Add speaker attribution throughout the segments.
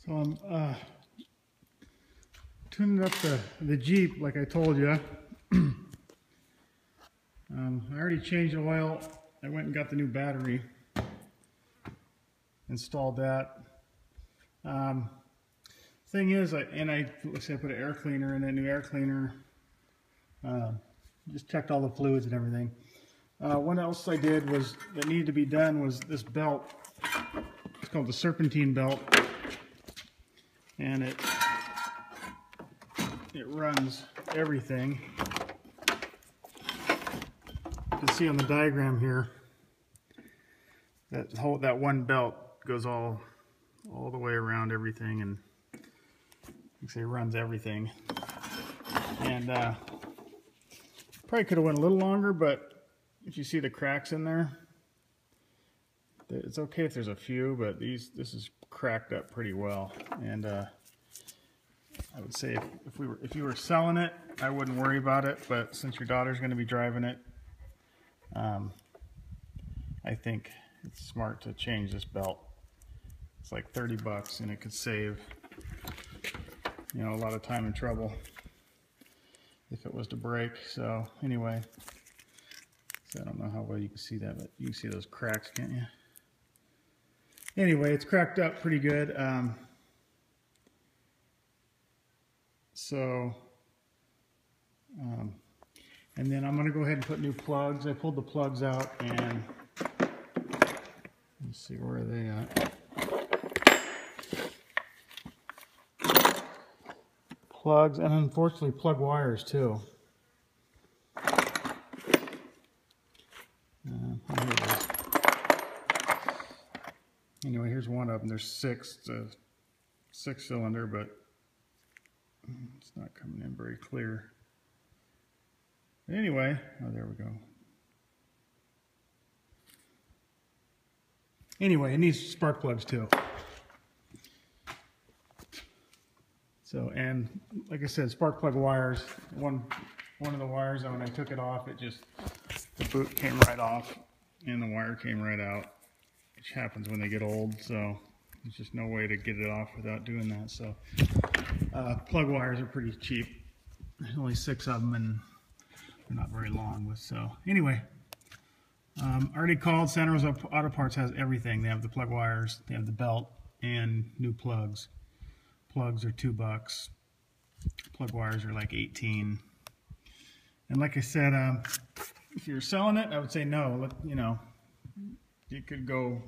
Speaker 1: So I'm tuning up the Jeep like I told you. I already changed the oil. I went and got the new battery. Installed that. Thing is, I put an air cleaner in, that new air cleaner. Just checked all the fluids and everything. What else I did was that needed to be done was this belt. It's called the serpentine belt, and it runs everything. You can see on the diagram here that one belt goes all the way around everything, and you can see it runs everything. And probably could have went a little longer, but if you see the cracks in there, it's okay if there's a few, but this is cracked up pretty well. And I would say if you were selling it, I wouldn't worry about it. But since your daughter's going to be driving it, I think it's smart to change this belt. It's like 30 bucks, and it could save, you know, a lot of time and trouble if it was to break. So anyway, so I don't know how well you can see that, but you can see those cracks, can't you? Anyway, it's cracked up pretty good. And then I'm going to go ahead and put new plugs. I pulled the plugs out, and let's see, where are they at? Plugs, and unfortunately plug wires too. Here it is. Anyway, here's one of them. There's six cylinder, but it's not coming in very clear. Anyway, oh, there we go. Anyway, it needs spark plugs too. So, and like I said, spark plug wires. One of the wires, when I took it off, the boot came right off, and the wire came right out, which happens when they get old. So there's just no way to get it off without doing that. So plug wires are pretty cheap. There's only 6 of them, and they're not very long. So anyway, already called. Santa Rosa Auto Parts has everything. They have the plug wires, they have the belt, and new plugs. Plugs are $2. Plug wires are like 18. And like I said, if you're selling it, I would say no. You know, it could go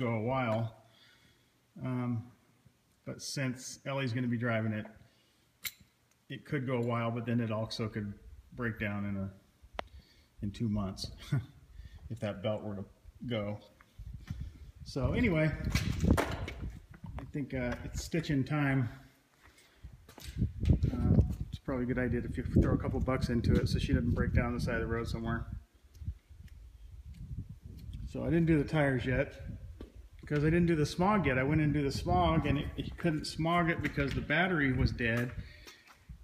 Speaker 1: a while. But since Ellie's going to be driving it, it could go a while. But then it also could break down in 2 months if that belt were to go. So anyway, I think it's stitching time. It's probably a good idea if you throw a couple bucks into it so she doesn't break down the side of the road somewhere. So I didn't do the tires yet because I didn't do the smog yet. I went in and do the smog, and it couldn't smog it because the battery was dead.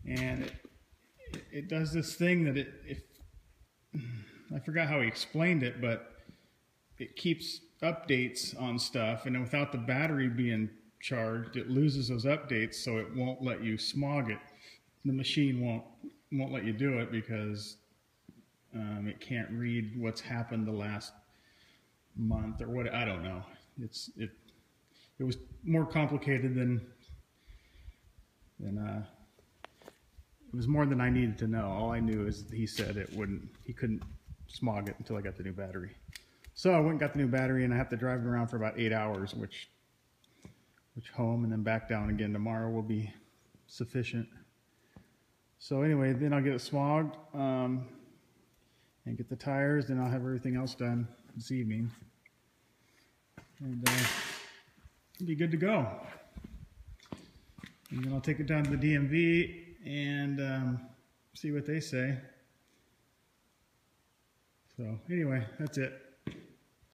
Speaker 1: And it does this thing that I forgot how he explained it, but it keeps updates on stuff, and without the battery being charged, it loses those updates, so it won't let you smog it. The machine won't let you do it because it can't read what's happened the last month or what. I don't know. It was more complicated than it was more than I needed to know. All I knew is he said he couldn't smog it until I got the new battery. So I went and got the new battery, and I have to drive it around for about 8 hours, which home and then back down again tomorrow will be sufficient. So anyway, then I'll get it smogged and get the tires, then I'll have everything else done this evening. And it'll be good to go. And then I'll take it down to the DMV and see what they say. So anyway, that's it.